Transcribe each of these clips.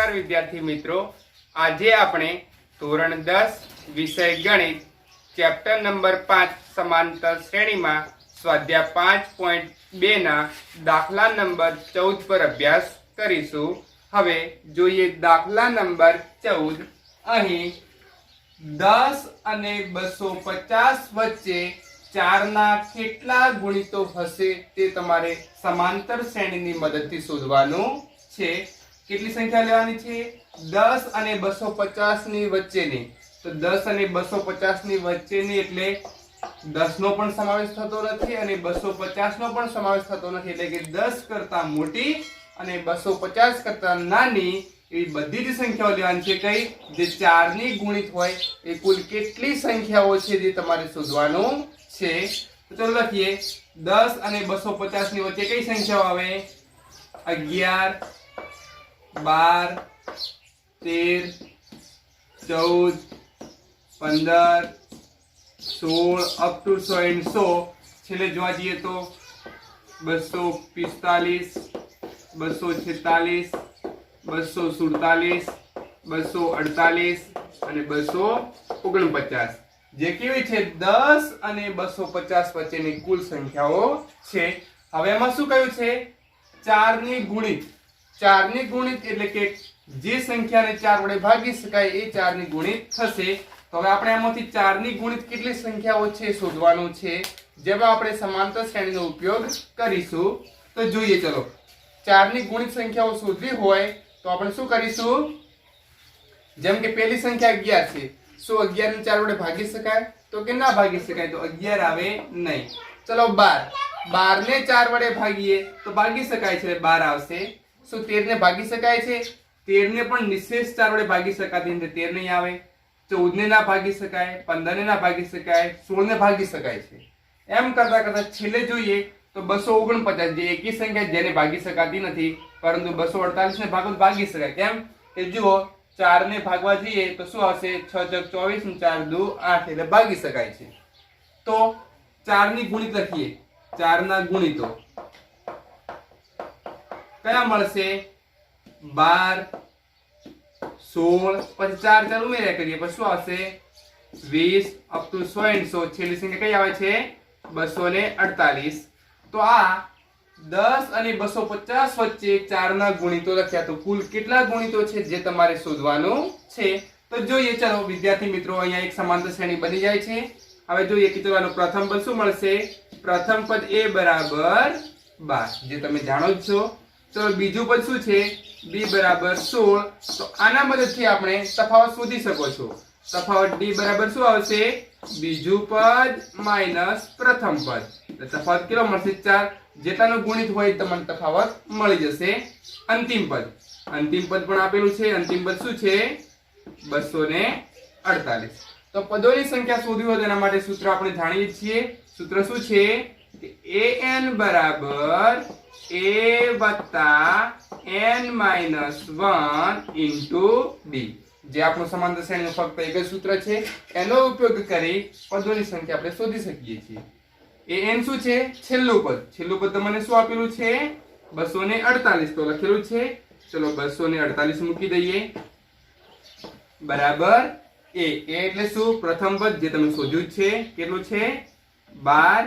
नमस्कार विद्यार्थी मित्रों, आज આપણે ધોરણ 10 વિષય ગણિત ચેપ્ટર નંબર 5 સમાંતર શ્રેણીમાં સ્વાધ્યાય 5.2 ના દાખલા નંબર 14 પર અભ્યાસ કરીશું। હવે જોઈએ દાખલા નંબર 14। અહીં 10 અને 250 વચ્ચે 4 ના કેટલા ગુણિતો હશે તે તમારે સમાંતર શ્રેણીની મદદથી શોધવાનું છે। કેટલી સંખ્યા લેવાની છે? 10 અને 250 ની વચ્ચેની। તો 10 અને 250 ની વચ્ચેની એટલે 10 નો પણ સમાવેશ થતો નથી અને 250 નો પણ સમાવેશ થતો નથી, એટલે કે 10 કરતા મોટી અને 250 કરતા નાની એવી બધી જ સંખ્યાઓ લેવાની છે। કઈ? જે 4 ની ગુણિત હોય એ કુલ કેટલી સંખ્યાઓ છે જે તમારે શોધવાનું છે। તો ચાલો લખીએ। 10 અને 250 ની વચ્ચે કઈ સંખ્યાઓ આવે? 11, 12, 13, 14, 15, 16 અપ ટુ 100। છેલ્લે જોવા જઈએ તો 245, 246, 247, 248 અને 249, જે કેવી છે 10 અને 250 વચ્ચેની કુલ સંખ્યાઓ છે। હવે એમાં શું કહ્યું છે? 4 ની ગુણિત। 4 ની ગુણિત એટલે કે જે સંખ્યાને 4 વડે ભાગી શકાય એ 4 ની ગુણિત થશે। તો હવે આપણે આમાંથી 4 ની ગુણિત કેટલી સંખ્યાઓ છે શોધવાનું છે, જેમાં આપણે સમાંતર શ્રેણીનો ઉપયોગ કરીશું। તો જોઈએ, ચલો 4 ની ગુણિત સંખ્યાઓ શોધવી હોય તો આપણે શું કરીશું? જેમ કે પહેલી સંખ્યા 11 છે, શું 11 ને 4 વડે ભાગી શકાય? તો કે ના ભાગી શકાય, તો 11 આવે નહીં। ચલો 12, 12 ને 4 વડે ભાગીએ તો ભાગી શકાય છે, 12 આવશે। શું 13 ને ભાગી શકાય છે? 13 ને પણ નિશેષ 4 વડે ભાગી શકાતી નથી, 13 નહીં આવે। 14 ને ના ભાગી શકાય, 15 ને ના ભાગી શકાય, 16 ને ભાગી શકાય છે। એમ કરતા કરતા છેલ્લે જોઈએ તો 249, જે એકી સંખ્યા જેને ભાગી શકાતી નથી, પરંતુ 248 ને ભાગો ભાગી શકાય। કેમ કે જુઓ 4 ને ભાગવા જઈએ તો શું આવશે? 6 × 24 અને 4 × 2 = 8, એટલે ભાગી શકાય છે। તો 4 ની ગુણિત લખીએ। 4 ના ગુણિતો કયા મળશે? 12, 16, પછી 4 4 ઉમેર્યા કરીએ, પછી શું આવશે? 20 અપ ટુ 100। છેલ્લી સંખ્યા કઈ આવે છે? 248। તો આ 10 અને 250 વચ્ચે 4 ના ગુણિતો લખ્યા। તો કુલ કેટલા ગુણિતો છે જે તમારે શોધવાનું છે? તો જોઈએ, ચલો વિદ્યાર્થી મિત્રો, અહીંયા એક સમાંતર શ્રેણી બની જાય છે। હવે જોઈએ કે ચલો આનો પ્રથમ પદ શું મળશે? પ્રથમ પદ a બરાબર 12, જે તમે જાણો જ છો। ચલો બીજું પદ શું છે? b બરાબર 16। તો આના મદદથી આપણે તફાવત શોધી શકો છો। તફાવત d બરાબર શું આવશે? બીજું પદ માઈનસ પ્રથમ પદ, એટલે તફાવત કેટલો મળશે? 4। જેટલાનો ગુણિત હોય તમને તફાવત મળી જશે। અંતિમ પદ પણ આપેલું છે। અંતિમ પદ શું છે? 248। તો પદોની સંખ્યા શોધવી હોય તેના માટે સૂત્ર આપણે જાણીએ છીએ। સૂત્ર શું છે? કે an બરાબર a વત્તા n માઈનસ 1 ઇન્ટુ d, જે આપણું સમાંતર શ્રેણીનું ફક્ત એક જ સૂત્ર છે। એનો ઉપયોગ કરી પદોની સંખ્યા આપણે શોધી શકીએ છીએ। an શું છે? છેલ્લું પદ। છેલ્લું પદ તમને શું આપેલું છે? 248, તો લખેલું છે। ચલો 248 મૂકી દઈએ બરાબર a એટલે શું? પ્રથમ પદ જે તમે શોધ્યું છે, કેટલું છે? 12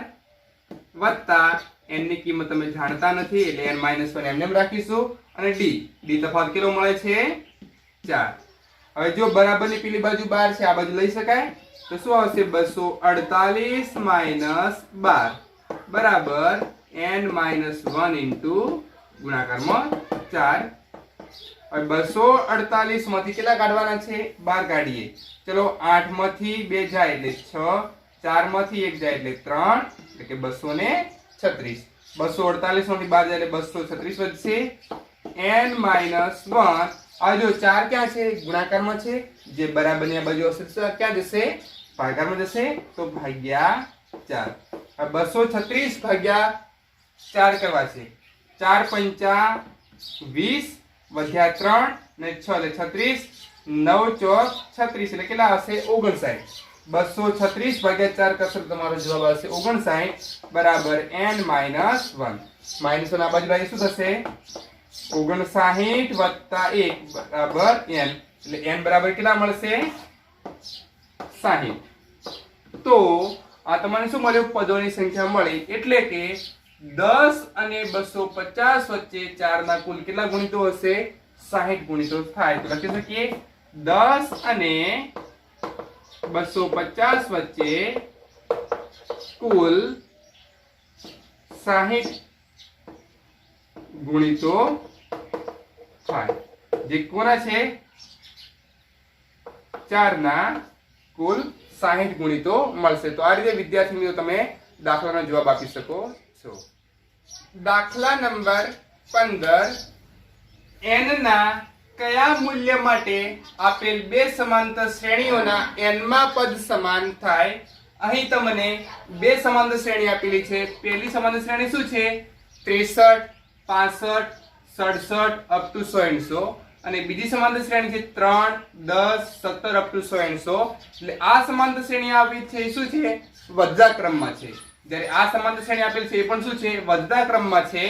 વત્તા n ની કિંમત તમે જાણતા નથી એટલે n - 1 એમને એમ રાખીશું, અને d તફાવત કેટલો મળે છે? 4। હવે જો બરાબરની પેલી બાજુ 12 છે, આ બાજુ લઈ શકાય, તો શું આવશે? 248 - 12 બરાબર n - 1 ઇન્ટુ ગુણાકારમાં 4। હવે 248 માંથી કેટલા કાઢવાના છે? 12 કાઢીએ। ચલો 8 માંથી 2 જાય એટલે 6, 4 માંથી 1 જાય એટલે 3, એટલે કે 236। 248 માંથી 12 જાય એટલે 236 વધશે। n - 1, આ જો 4 ક્યાં છે? ગુણાકારમાં છે, જે બરાબરની આ બાજુ હશે તો ક્યાં જશે? ભાગાકારમાં જશે, તો ભાગ્યા 4। હવે 236 ભાગ્યા 4 કરવા છે। 4 × 5 = 20 વધ્યા 3 ને 6 એટલે 36, 9 × 4 = 36, એટલે કેટલા આવશે? 59। 236 ભાગ્યા 4 કરશો તો તમારો જવાબ આવશે 59 બરાબર n - 1। -1 આ બાજુ લાવીએ શું થશે? 59 વત્તા 1 બરાબર n, એટલે n બરાબર કેટલા મળશે? 60. તો આ તમને શું મળ્યું? પદોની સંખ્યા મળી. એટલે કે 10 અને 250 વચ્ચે 4 ના કુલ કેટલા ગુણિતો હશે? 60 ગુણિતો થાય. તો લખી શકીએ 10 અને 250 વચ્ચે કુલ 60 ગુણિતો થાય, જે કોના છે? 4 ના કુલ 60 ગુણિતો મળશે. તો આ રીતે વિદ્યાર્થી મિત્રો તમે દાખલાનો જવાબ આપી શકો છો. દાખલા નંબર 15, n ના કયા મૂલ્ય માટે આપેલ બે સમાંતર શ્રેણીઓના n માં પદ સમાન થાય? અહીં તમને બે સમાંતર શ્રેણી આપેલી છે. પહેલી સમાંતર શ્રેણી શું છે? 63, 65, 67 અપ ટુ 100. અને બીજી સમાંતર શ્રેણી છે 3, 10, 17 અપ ટુ 100. એટલે આ સમાંતર શ્રેણી આપી છે શું છે? વધતા ક્રમમાં છે. જ્યારે આ સમાંતર શ્રેણી આપેલ છે એ પણ શું છે? વધતા ક્રમમાં છે.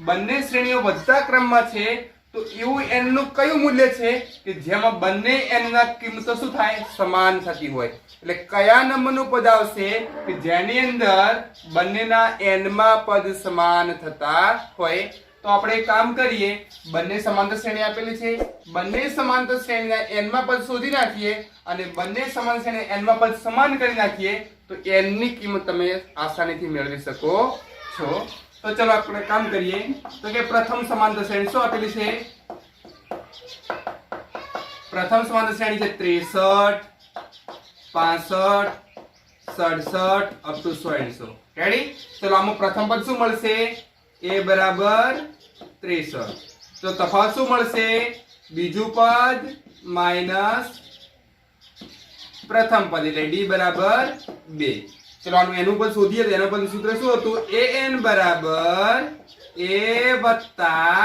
બંને શ્રેણીઓ વધતા ક્રમમાં છે. તો એવું n નું કયું મૂલ્ય છે કે જેમાં બંને n ના કિંમતો શું થાય? સમાન થતી હોય. એટલે કયા નંબરનું પદ આવશે કે જેની અંદર બંનેના n માં પદ સમાન થતા હોય? તો આપણે એક કામ કરીએ, બંને સમાંતર શ્રેણી આપેલી છે, બંને સમાંતર શ્રેણીના n માં પદ શોધી નાખીએ અને બંને સમાંતર શ્રેણી n માં પદ સમાન કરી નાખીએ તો n ની કિંમત તમે આસાનીથી મેળવી શકો છો. તો ચલો આપણે કામ કરીએ. તો કે પ્રથમ સમાંતર શ્રેણી શું આપેલી છે? પ્રથમ સમાંતર શ્રેણી છે 63, 65, 67 અપ ટુ 100. રેડી? ચલો આમાં પ્રથમ પદ શું મળશે? a બરાબર 63. તો તફાવત શું મળશે? બીજું પદ માઈનસ પ્રથમ પદ એટલે d બરાબર 2. ચલો આનું એનું પદ શોધીએ તો એનું પદ સૂત્ર શું હતું? an બરાબર a વત્તા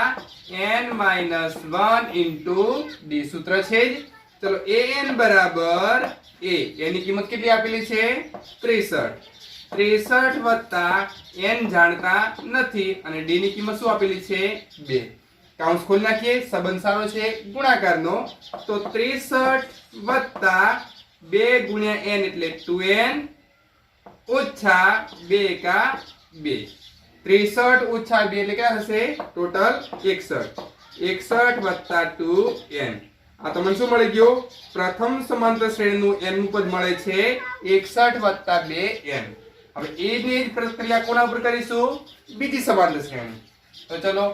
n માઈનસ 1 ઇન્ટુ d. સૂત્ર છે જ. ચલો an બરાબર a, એની કિંમત કેટલી આપેલી છે? 63. 63 વત્તા n જાણતા નથી અને d ની કિંમત શું આપેલી છે? 2. કાઉન્સ ખોલી નાખીએ. સંબંધ સારો છે ગુણાકારનો. તો 63 વત્તા 2 ગુણ્યા n એટલે 2n ઓછા 2 કા 2. 63 ઓછા 2 એટલે કેટલા થશે? ટોટલ 61. 61 વત્તા 2n. આ તમને શું મળી ગયું? પ્રથમ સમાંતર શ્રેણીનું n નું પદ મળે છે 61 વત્તા 2n. હવે એ ની પ્રક્રિયા કોના ઉપર કરીશું? બીજી સમાંતર શ્રેણી. તો ચલો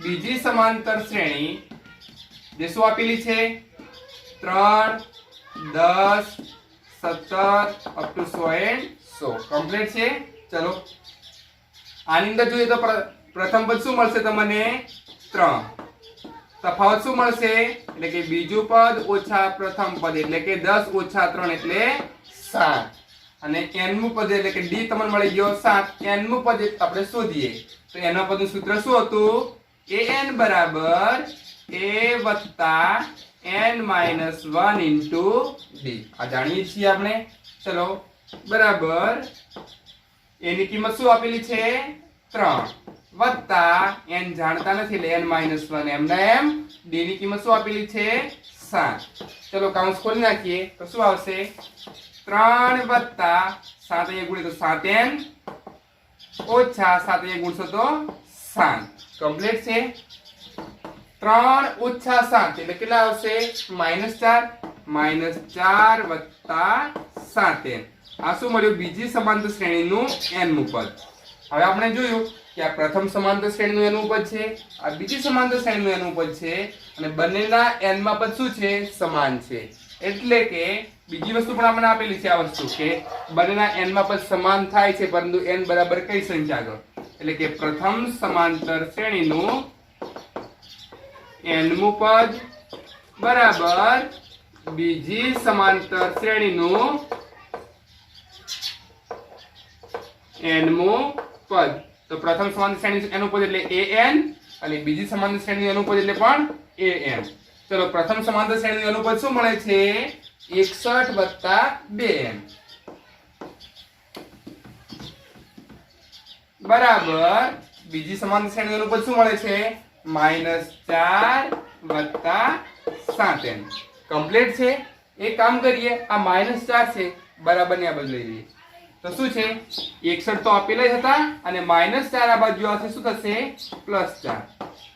બીજી સમાંતર શ્રેણી જે શું આપેલી છે? 3, 10, 17 અપ ટુ 100 કમ્પ્લીટ છે. ચલો આની અંદર જોઈએ તો પ્રથમ પદ શું મળશે તમને? 3. તફાવત શું મળશે? એટલે કે બીજું પદ ઓછા પ્રથમ પદ એટલે કે 10 ઓછા 3 એટલે 7. અને n નું પદ એટલે કે d તમને મળી ગયો 7. n નું પદ આપણે શોધીએ તો એના પદનું સૂત્ર શું હતું? an બરાબર a વત્તા n માઈનસ 1 ઇન્ટુ d. આ જાણીએ છીએ આપણે. ચલો બરાબર a ની કિંમત શું આપેલી છે? 3 વત્તા n જાણતા નથી એટલે n માઈનસ 1 એમના એમ. d ની કિંમત શું આપેલી છે? 7. ચલો કાઉન્સ ખોલી નાખીએ તો શું આવશે? 3 વત્તા 7 અહીંયા ગુણીએ તો 7n ઓછા 7 અહીંયા ગુણશો તો 7. કમ્પ્લીટ છે. 3 ઓછા 7 એટલે કેટલા આવશે? -4. -4 વત્તા 7n. આ શું મળ્યું? બીજી સમાંતર શ્રેણીનું n નું પદ. હવે આપણે જોયું કે આ પ્રથમ સમાંતર શ્રેણીનું n નું પદ છે, આ બીજી સમાંતર શ્રેણીનું n નું પદ છે અને બંનેના n માં પદ શું છે? સમાન છે. એટલે કે બીજી વસ્તુ પણ આપણને આપેલી છે આ વસ્તુ કે બંનેના n માં પદ સમાન થાય છે પરંતુ n બરાબર કઈ સંખ્યા આગળ? એટલે કે પ્રથમ સમાંતર શ્રેણીનું n મું પદ બરાબર બીજી સમાંતર શ્રેણીનું n મું પદ. તો પ્રથમ સમાંતર શ્રેણી n નું પદ એટલે an અને બીજી સમાંતર શ્રેણી n નું પદ એટલે પણ an. ચલો પ્રથમ સમાંતર શ્રેણી n નું પદ શું મળે છે? 61 વત્તા 2n બરાબર બીજી સમાંતર શ્રેણી નું પદ શું મળે છે? -4 + 7n કમ્પ્લીટ છે। એક કામ કરીએ, આ -4 છે બરાબર ને આ બાજુ લઈ લઈએ તો શું છે 61 તો આપેલા જ હતા અને -4 આ બાજુ આવશે શું થશે +4।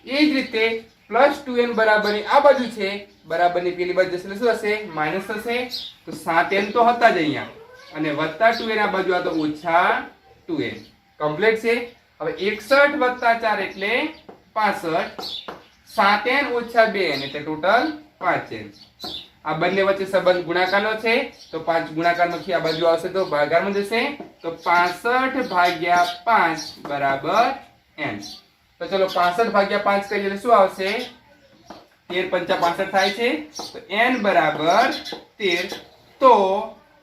એ જ રીતે +2n બરાબરની આ બાજુ છે બરાબરની પેલી બાજુ જશે એટલે શું થશે માઈનસ થશે તો 7n તો હતા જ અહીંયા અને +2n આ બાજુ આ તો -2n કમ્પ્લીટ છે। હવે 61 + 4 એટલે 65 7n - 2n એટલે ટોટલ 5n। આ બંને વચ્ચે સંબંધ ગુણાકારનો છે તો 5 ગુણાકારમાંથી આ બાજુ આવશે તો ભાગાકારમાં જશે તો 65/5 બરાબર n। તો ચલો 65/5 કરીએ એટલે શું આવશે 13 × 5 = 65 થાય છે તો n બરાબર 13। તો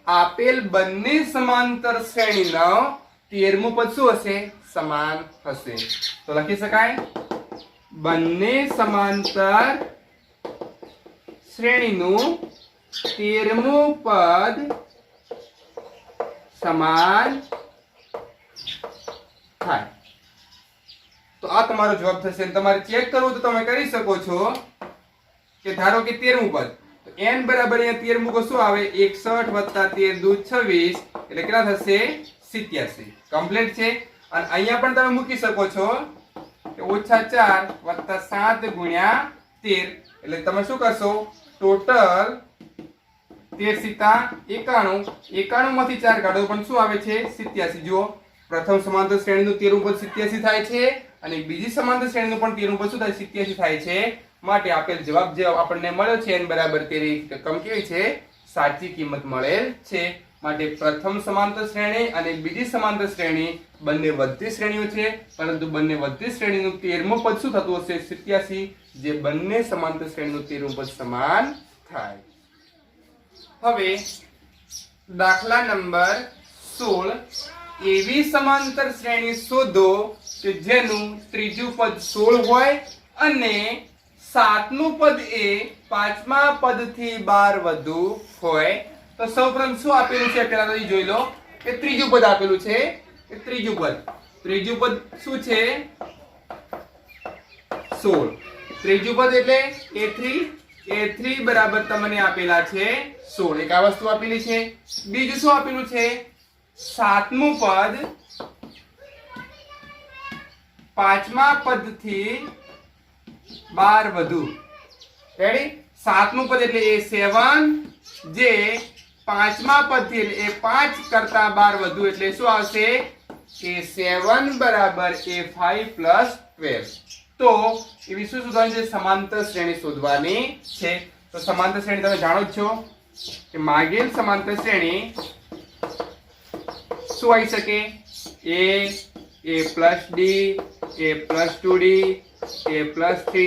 આપેલ બંને સમાંતર શ્રેણીનો 13મું પદ શું હશે સમાન હશે તો લખી શકાય બંને સમાંતર શ્રેણીનું 13મું પદ સમાન થાય। તો આ તમારો જવાબ થશે। તમારે ચેક કરવું તો તમે કરી શકો છો કે ધારો કે 13મું પદ તો n બરાબર અહીંયા 13મું પદ શું આવે 61 + 13 = 26 એટલે કેટલા થશે 87 કમ્પ્લીટ છે। અને અહીંયા પણ તમે મૂકી શકો છો કે -4 + 7 × 13 એટલે તમે શું કરશો ટોટલ 13 × 7 = 91 માંથી 4 કાઢો પણ શું આવે છે 87। જુઓ પ્રથમ સમાંતર શ્રેણીનું 13મું પદ 87 થાય છે અને બીજી સમાંતર શ્રેણીનું પણ 13મું પદ શું થાય 87 થાય છે। માટે આપેલ જવાબ જે આપણને મળ્યો છે n બરાબર 13 રકમ કેવી છે સાચી કિંમત મળેલ છે। માટે પ્રથમ સમાંતર શ્રેણી અને બીજી સમાંતર શ્રેણી બંને વધતી શ્રેણીઓ છે પરંતુ બંને વધતી શ્રેણીનું 13મું પદ શું થતું હશે 87 જે બંને સમાંતર શ્રેણીનું 13મું પદ સમાન થાય। હવે દાખલા નંબર 16 એવી સમાંતર શ્રેણી શોધો કે જેનું ત્રીજું પદ 16 હોય અને સાતમું પદ એ પાંચમા પદથી 12 વધુ હોય। તો સૌપ્રથમ શું આપેલું છે પહેલા તો જોઈ લો કે ત્રીજું પદ આપેલું છે કે ત્રીજું પદ શું છે 16 ત્રીજું પદ એટલે a3 બરાબર તમને આપેલા છે 16 એક આ વસ્તુ આપેલી છે। બીજું શું આપેલું છે સાતમું પદ પાંચમા પદથી 12 વધુ રેડી। સાતમું પદ એટલે a7 જે પાંચમા પદથી એટલે a5 કરતા 12 વધુ એટલે શું આવશે a7 બરાબર a5 + 12। તો એવી શું શોધવાની છે સમાંતર શ્રેણી શોધવાની છે। તો સમાંતર શ્રેણી તમે જાણો જ છો કે માગેલ સમાંતર શ્રેણી શું આવી શકે a + d a + 2d a + 3d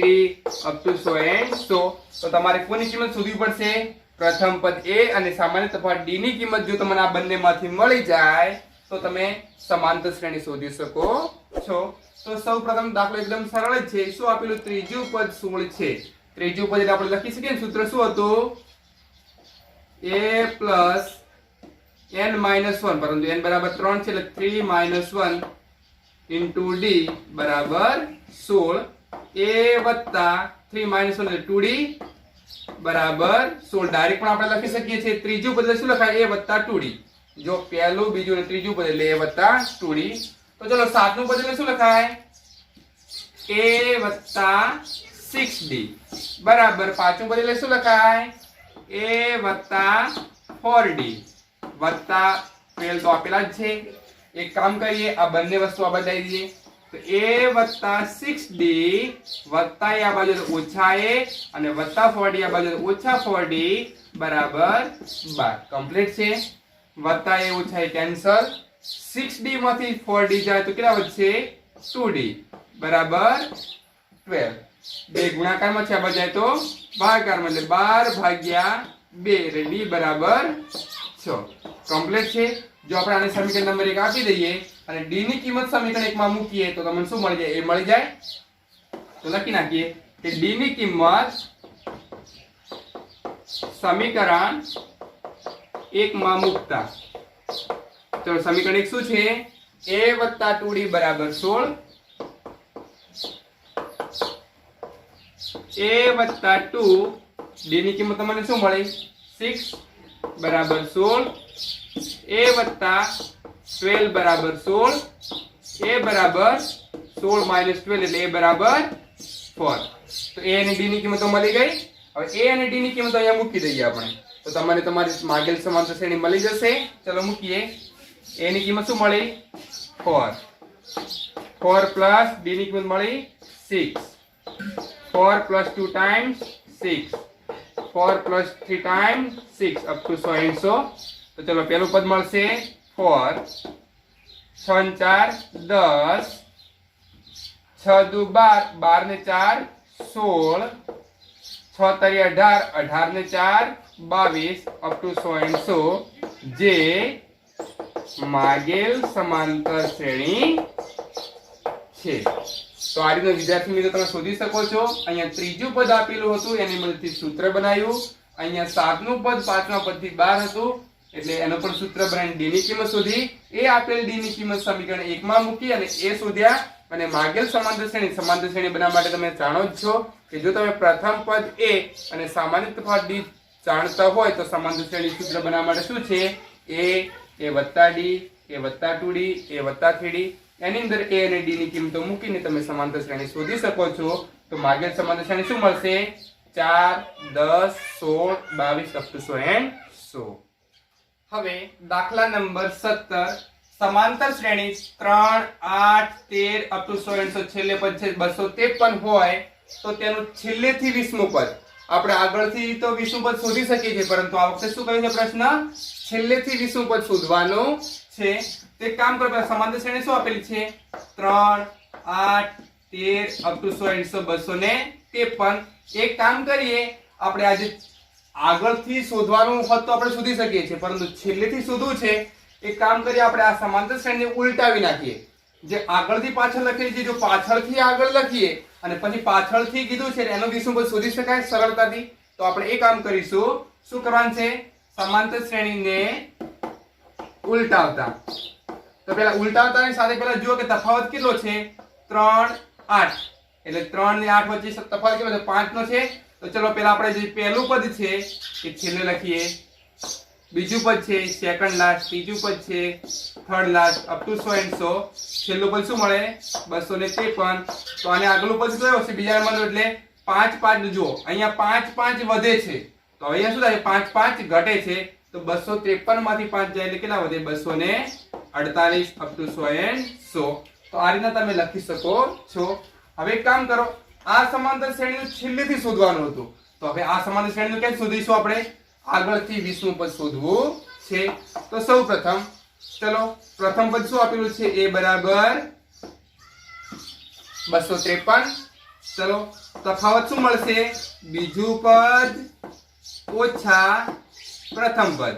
up to so and so। તો તમારે કોની કિંમત શોધવી પડશે પ્રથમ પદ a અને સામાન્ય તફાવત d ની કિંમત જો તમને આ બંનેમાંથી મળી જાય તો તમે સમાંતર શ્રેણી શોધી શકો છો। તો સૌપ્રથમ દાખલો એકદમ સરળ જ છે। શું આપેલું ત્રીજું પદ 16 છે। ત્રીજું પદ એટલે આપણે લખી શકીએ ને સૂત્ર શું હતું a + n - 1 પરંતુ n બરાબર 3 છે એટલે 3 - 1 * d બરાબર 16 a + 3 - 1 એટલે 2d બરાબર 16 ડાયરેક્ટ પણ આપણે લખી શકીએ છીએ। ત્રીજું પદ એટલે શું લખાય a + 2d જો પહેલું બીજું અને ત્રીજું પદ એટલે a + 2d। તો ચલો સાતમું પદ એટલે શું લખાય a + 6d બરાબર પાંચમું પદ એટલે શું લખાય a + 4d વત્તા 12 તો આપેલા જ છે। એક કામ કરીએ આ બંને વસ્તુ આ બદલાઈ દઈએ તો a + 6d વત્તા આ બાજુ ઓછા a અને વત્તા 4d આ બાજુ ઓછા 4d બરાબર 12 કમ્પ્લીટ છે। વત્તા a ઓછા a કેન્સલ 6d માંથી 4d જાય તો કેટલા વધશે 2d બરાબર 12 બે ગુણાકારમાં છે આ બાજુ જાય તો ભાગાકારમાં એટલે 12/2 એટલે d બરાબર 6 કમ્પ્લીટ છે। જો આપણે આને સમીકરણ નંબર 1 આપી દઈએ અને d ની કિંમત સમીકરણ 1 માં મૂકીએ તો તમને શું મળી જાય a મળી જાય। તો લખી નાખીએ કે d ની કિંમત સમીકરણ 1 માં મૂકતા ચલો સમીકરણ 1 શું છે a + 2d બરાબર 16 a વત્તા 2 d ની કિંમત તમને શું મળી 6 બરાબર 16 a વત્તા 12 બરાબર 16 a બરાબર 16 માઇનસ 12 એટલે a બરાબર 4. તો a અને d ની કિંમતો મળી ગઈ. હવે a અને d ની કિંમતો અહીંયા મૂકી દઈએ આપણે, તો તમને તમારી માગેલ સમાંતર શ્રેણી મળી જશે. ચલો મૂકીએ. a ની કિંમત શું મળી 4 પ્લસ d ની કિંમત મળી 6 4 plus 2 times 6 4 plus 3 times 6 up to 100. તો ચલો પહેલું પદ મળશે 4 6 4 10 6 2 12 12 ને 4 16 6 તરી 18 18 ને 4 22 up to 100 જે માગેલ સમાંતર શ્રેણી છે. તો આ રીતના વિદ્યાર્થી મિત્રો તમે શોધી શકો છો. અહીંયા ત્રીજું પદ આપેલું હતું એની મદદથી સૂત્ર બનાવ્યું. અહીંયા સાતમું પદ પાંચમા પદથી 12 હતું એટલે એનો પણ સૂત્ર બનાવીને d ની કિંમત શોધી. એ આપેલ d ની કિંમત સમીકરણ 1 માં મૂકી અને એ શોધ્યા. અને માગેલ સમાંતર શ્રેણી બનાવવા માટે તમે જાણો જ છો કે જો તમે પ્રથમ પદ a અને સામાન્ય તફાવત d જાણતા હોય તો સમાંતર શ્રેણી સૂત્ર બનાવવા માટે શું છે a વત્તા d a વત્તા 2d a વત્તા 3d એની અંદર a અને d ની કિંમતો મૂકીને તમે સમાંતર શ્રેણી શોધી શકો છો. તો માગેલ સમાંતર શ્રેણી શું મળશે 4 10 16 22 up to 100. હવે દાખલા નંબર 17 સમાંતર શ્રેણી 3 8 13 up to 100 છેલ્લે પદ છે 253 હોય તો તેનું છેલ્લેથી 20મું પદ આપણે આગળથી તો 20મું પદ શોધી શકીએ છીએ, પરંતુ આ વખતે શું કહ્યું છે પ્રશ્ન છેલ્લેથી 20મું પદ શોધવાનું છે. તે કામ કરો. સમાંતર શ્રેણી શું આપેલી છે 3 8 13 up to 100 253. એક કામ કરીએ, આપણે આજે આગળથી શોધવાનું હોત તો આપણે શોધી શકીએ છીએ, પરંતુ છેલ્લેથી શોધવું છે. એક કામ કરીએ, આપણે આ સમાંતર શ્રેણીને ઉલટાવી નાખીએ. જે આગળથી પાછળ લખેલી છે જો પાછળથી આગળ લખીએ અને પછી પાછળથી કીધું છે એનો 20મું પદ શોધી શકાય સરળતાથી. તો આપણે એ કામ કરીશું. શું કરવાનું છે સમાંતર શ્રેણીને ઉલટાવતા. તો પેલા ઉલટાવતાની સાથે પેલા જુઓ કે તફાવત કેટલો છે 3 8 એટલે 3 ને 8 વચ્ચે તફાવત કેટલો છે 5 નો છે. તો ચલો પેલા આપણે જે પહેલું પદ છે એ છેલ્લે લખીએ, બીજું પદ છે સેકન્ડ લાસ્ટ, ત્રીજું પદ છે થર્ડ લાસ્ટ અપ ટુ 100. છેલ્લું પદ શું મળે 253. તો આને આગલું પદ કયો છે બીજા નંબરનું એટલે 5 5 જુઓ અહીંયા 5 5 વધે છે તો અહીંયા શું થાય 5 5 ઘટે છે. તો 253 માંથી 5 જાય એટલે કેટલા વધે 248 up to 100. તો આ રીતના તમે લખી શકો છો. હવે એક કામ કરો, આ સમાંતર શ્રેણીનું છેલ્લેથી શોધવાનું હતું. તો હવે આ સમાંતર શ્રેણીનું કેમ શોધીશું આપણે આગળથી 20મું પદ શોધવું છે. તો સૌપ્રથમ ચલો પ્રથમ પદ શું આપેલું છે a બરાબર 253. ચલો તફાવત શું મળશે બીજું પદ ઓછા પ્રથમ પદ,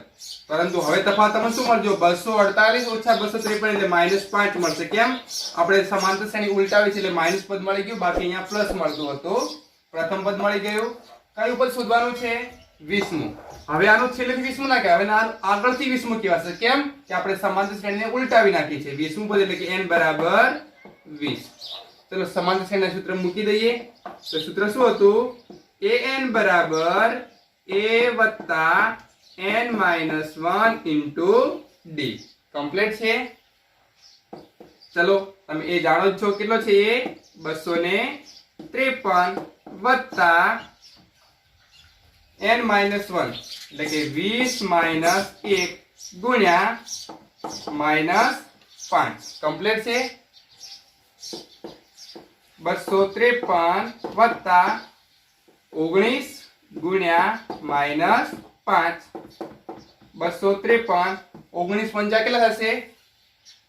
પરંતુ હવે તફાવત તમને શું મળજો 248 ઓછા 253 એટલે -5 મળશે. કેમ આપણે સમાંતર શ્રેણી ઉલટાવી છે એટલે માઈનસ પદ મળી ગયું, બાકી અહીંયા પ્લસ મળતું હતું. પ્રથમ પદ મળી ગયું. કયું પદ શોધવાનું છે 20મું. હવે આનું છેલ્લેથી 20મું ના કહેવાય, હવે આગળથી 20મું કહેવાશે. કેમ કે આપણે સમાંતર શ્રેણીને ઉલટાવી નાખી છે. 20મું પદ એટલે કે n બરાબર 20. ચલો સમાંતર શ્રેણીના સૂત્ર મૂકી દઈએ. તો સૂત્ર શું હતું an બરાબર a વત્તા n minus 1 into d. Complete છે. ચલો તમે એ જાણો છો કેટલો છે એ 253 વત્તા n minus 1 એટલે કે 20 minus 1 ગુણ્યા -5. કમ્પ્લીટ છે. 253 વત્તા 19 ગુણ્યા -5. 253 19 પંચા કેટલા થશે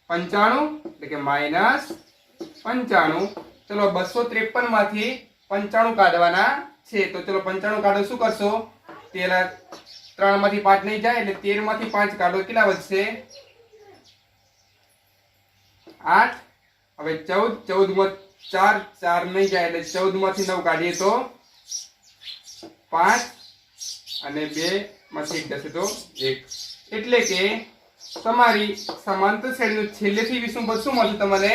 95 એટલે કે -95. ચલો 253 માંથી 95 કાઢવાના છે. તો ચલો 95 કાઢો. શું કરશો 3 માંથી 5 નહીં જાય એટલે 13 માંથી 5 કાઢો. કેટલા વધશે 8. હવે 14 માં 4 નહીં જાય એટલે 14 માંથી 9 કાઢીએ તો 5 અને 2 માંથી 1 જશે તો 1. એટલે કે તમારી સમાંતર શ્રેણીનું છેલ્લેથી 20મું પદ શું મળશે તમને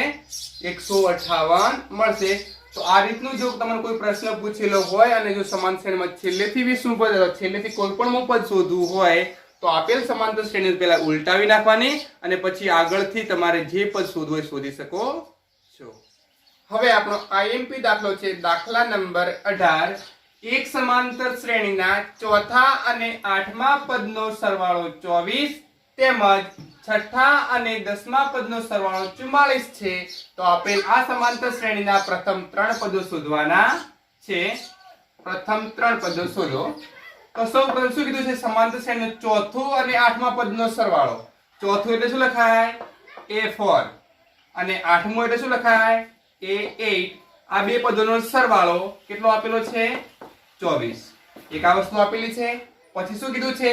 158 મળશે. તો આ રીતનું જો તમને કોઈ પ્રશ્ન પૂછેલો હોય અને જો સમાંતર શ્રેણીમાં છેલ્લેથી 20મું પદ અથવા છેલ્લેથી કોઈ પણ પદ શોધવું હોય તો આપેલ સમાંતર શ્રેણી પહેલા ઉલટાવી નાખવાની અને પછી આગળથી તમારે જે પદ શોધવું હોય શોધી શકો છો. હવે આપણો આઈએમપી દાખલો છે દાખલા નંબર 18. એક સમાંતર શ્રેણીના ચોથા અને આઠમા પદનો સરવાળો 24 તેમજ છઠ્ઠા અને દસમા પદનો સરવાળો 44 છે. તો આપેલ આ સમાંતર શ્રેણીના પ્રથમ 3 પદો શોધવાના છે. પ્રથમ 3 પદો શોધો. તો સૌપ્રથમ શું કીધું છે? સમાંતર શ્રેણીનો ચોથું અને આઠમા પદનો સરવાળો. ચોથું એટલે શું લખાય? a4 અને આઠમું એટલે શું લખાય? a8. આ બે પદોનો સરવાળો કેટલો આપેલો છે? 24. એક આ વસ્તુ આપેલી છે. પછી શું કીધું છે?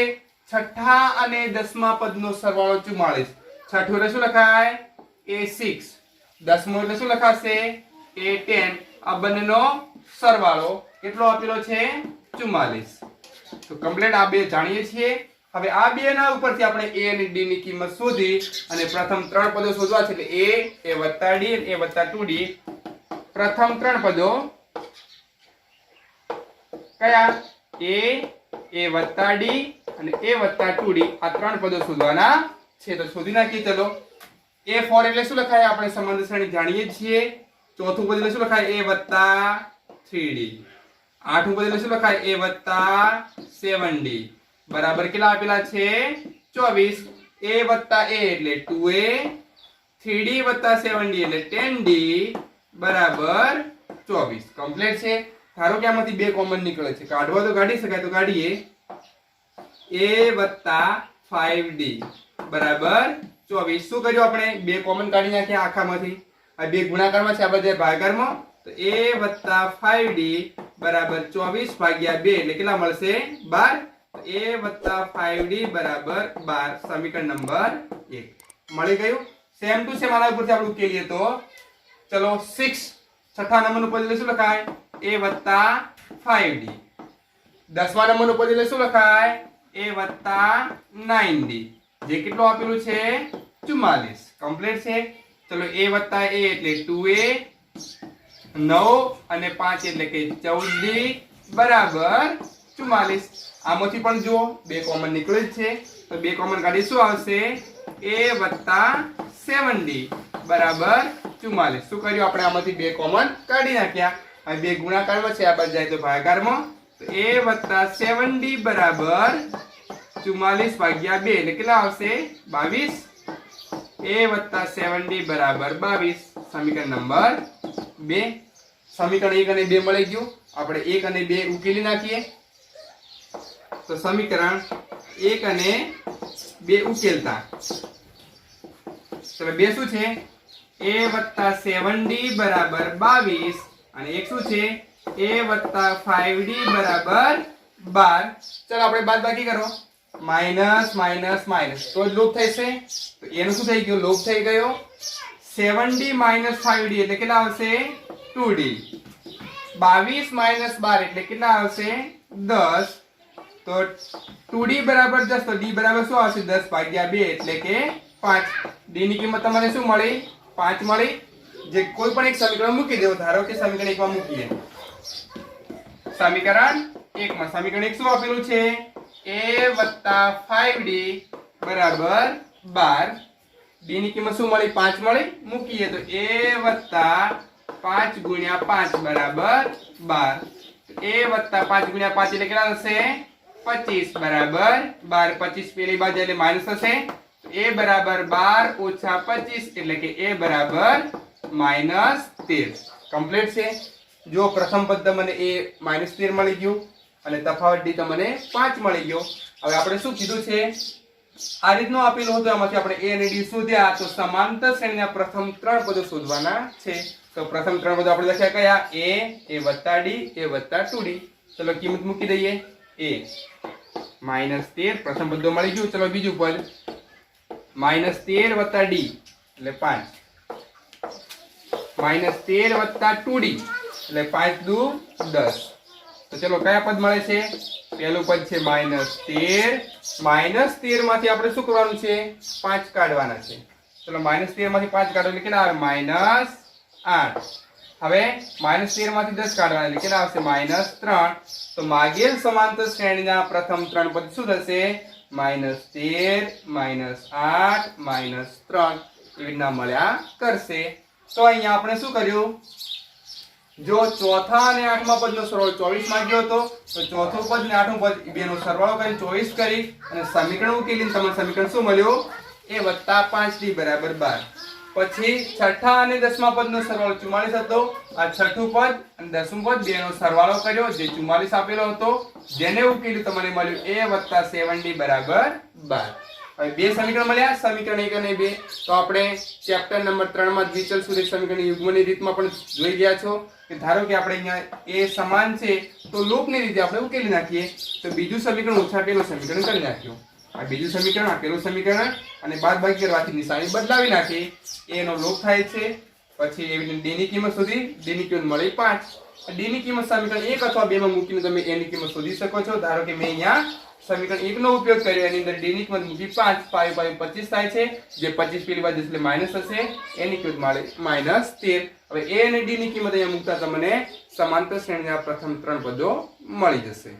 છઠ્ઠા અને દસમા પદનો સરવાળો 44. છઠ્ઠું એટલે શું લખાય? a6. દસમું એટલે શું લખાશે? a10. આ બંનેનો સરવાળો કેટલો આપેલો છે? 44. તો કમ્પ્લીટ આ બે જાણીએ છીએ. હવે આ બે ના ઉપરથી આપણે a અને d ની કિંમત શોધી અને પ્રથમ 3 પદો શોધવા છે. એટલે a d અને a 2d. પ્રથમ 3 પદો કયા? a d અને a 2d. આ 3 પદો શોધવાના છે. તો શોધી નાખીએ. ચલો. a4 એટલે શું લખાય? આપણે સમાંતર શ્રેણી જાણીએ છીએ. ચોથું પદ એટલે શું લખાય? a 3d. આઠમું પદ એટલે શું લખાય? a 7d. બરાબર કેટલા આપેલા છે? 24. a એટલે 2a, 3d 7d એટલે 10d બરાબર 24. કમ્પ્લીટ છે. ધારો કે આમાંથી બે કોમન નીકળે છે. કાઢવા તો કાઢી શકાય, તો કાઢીએ. a 5d બરાબર 24. શું કર્યું આપણે? બે કોમન કાઢી નાખ્યા આખામાંથી. આ બે ગુણાકારમાં છે, આ બધા ભાગાકારમાં. તો a 5d બરાબર 24 ભાગ્યા 2 એટલે કેટલા મળશે? 12. a 5d બરાબર 12. સમીકરણ નંબર 1 મળી ગયું. સેમ ટુ સેમ આના ઉપરથી આપણે ઉકેલીએ તો ચલો 6. છઠ્ઠા નંબરનું પદ એટલે શું લખાય? a 5d. દસમા નંબરનું પદ એટલે શું લખાય? a 9d. જે કેટલું આપેલું છે? 44. કમ્પ્લીટ છે. ચલો a એટલે 2a, 9 અને 5 એટલે કે 14d બરાબર 44. આમાંથી પણ જુઓ બે કોમન નીકળે છે. તો બે કોમન કાઢી શું આવશે? a 7d બરાબર 44. શું કર્યું આપણે? આમાંથી બે કોમન કાઢી નાખ્યા. હવે બે ગુણાકારમાં છે, આ બાજુ જાય તો ભાગાકારમાં. તો a 7d બરાબર 44 ભાગ્યા 2 એટલે કેટલા આવશે? 22. a 7d બરાબર 22. સમીકરણ નંબર 2. સમીકરણ 1 અને 2 મળી ગયું. આપણે 1 અને 2 ઉકેલી નાખીએ. તો સમીકરણ 1 અને 2 ઉકેલતા ચલો 2 શું છે? a 7d બરાબર 22 અને 1 શું છે? a 5d બરાબર 12. ચલો આપણે બાદબાકી કરો. માઈનસ માઈનસ માઈનસ તો જ લોપ થશે. તો એનું શું થઈ ગયું? લોપ થઈ ગયો. 7d 5d એટલે કેટલા આવશે? 2d. 22 12 એટલે કેટલા આવશે? 10. તો 2d બરાબર 10. તો d બરાબર શું આવશે? 10 ભાગ્યા 2 એટલે કે 5. d ની કિંમત તમને શું મળી? 5 મળી. જે કોઈ પણ એક સમીકરણ મૂકી દેવો. ધારો કે સમીકરણ 1 માં મૂકીએ. સમીકરણ 1 માં સમીકરણ 1 શું આપેલું છે? a 5d બરાબર 12. d ની કિંમત શું મળી? 5 મળી. મૂકીએ તો a 5 ગુણ્યા 5 બરાબર 12. a 5 ગુણ્યા 5 એટલે કેટલા થશે? 25 બરાબર 12. 25 પેલી બાજુ એટલે માઈનસ થશે. a બરાબર 12 ઓછા 25 એટલે કે a બરાબર -13. કમ્પ્લીટ છે. જો પ્રથમ પદ તમને a -13 મળી ગયું અને તફાવત d તમને 5 મળી ગયો. હવે આપણે શું કીધું છે? આ રીતનું આપેલું હતું. આમાંથી આપણે a અને d શોધ્યા. તો સમાંતર શ્રેણીના પ્રથમ 3 પદો શોધવાના છે. તો પ્રથમ 3 પદો આપણે લખ્યા કયા? a d a 2d. ચલો કિંમત મૂકી દઈએ. a -13 પ્રથમ પદ મળી ગયું. ચલો બીજું પદ -13 d એટલે 5. -13 2d એટલે 5 દુ 10. તો ચલો કયા પદ મળે છે? પહેલું પદ છે -13. -13 માંથી આપણે શું કરવાનું છે? 5 કાઢવાના છે. ચલો -13 માંથી 5 કાઢો એટલે કેટલા આવે? -8. હવે -13 માંથી 10 કાઢવાના એટલે કેટલા આવશે -3. તો માગેલ સમાંતર શ્રેણીના પ્રથમ ત્રણ પદ શું થશે? -13 -8 -3 એવી રીતના મળ્યા કરશે. તો અહીંયા આપણે શું કર્યું? જો ચોથા અને આઠમા પદનો સરવાળો 24 માંગ્યો હતો તો ચોથું પદ અને આઠમું પદ બેનો સરવાળો કરીને 24 કરી અને સમીકરણ ઉકેલીને તમને સમીકરણ શું મળ્યું? a + 5d = 12. પછી છઠ્ઠા અને દસમા પદનો સરવાળો 44 હતો. આ છઠ્ઠું પદ અને દસમું પદ બેનો સરવાળો કર્યો જે 44 આપેલો હતો, જેને ઉકેલ્યું તો મને મળ્યું a + 7d = 12. હવે બે સમીકરણ મળ્યા, સમીકરણ 1 અને 2. તો આપણે ચેપ્ટર નંબર 3 માં દ્વિચલ સુરેખ સમીકરણ યુગ્મની રીતમાં પણ જોઈ ગયા છો કે ધારો કે આપણે અહીંયા a સમાન છે તો લૂપની રીતે આપણે ઉકેલી નાખીએ. તો બીજું સમીકરણ ઓછા પેલું સમીકરણ કરી નાખ્યું. આ બીજું સમીકરણ, આ પેલું સમીકરણ અને બાદબાકી કરવાથી નિશાની બદલાવી નાખી. a નો લોપ થાય છે. પછી એવી રીતે d ની કિંમત શોધી, d ની કિંમત મળી 5. d ની કિંમત સમીકરણ 1 અથવા 2 માં મૂકીને તમે a ની કિંમત શોધી શકો છો. ધારો કે મેં અહીંયા સમીકરણ 1 નો ઉપયોગ કર્યો, એની અંદર d ની કિંમત મૂકી 5, 5 × 25 થાય છે, જે 25 પેલી બાજુ એટલે માઈનસ હશે, a ની કિંમત મળે -13. હવે a અને d ની કિંમત અહીંયા મૂકતા તમને સમાંતર શ્રેણીના પ્રથમ ત્રણ પદો મળી જશે.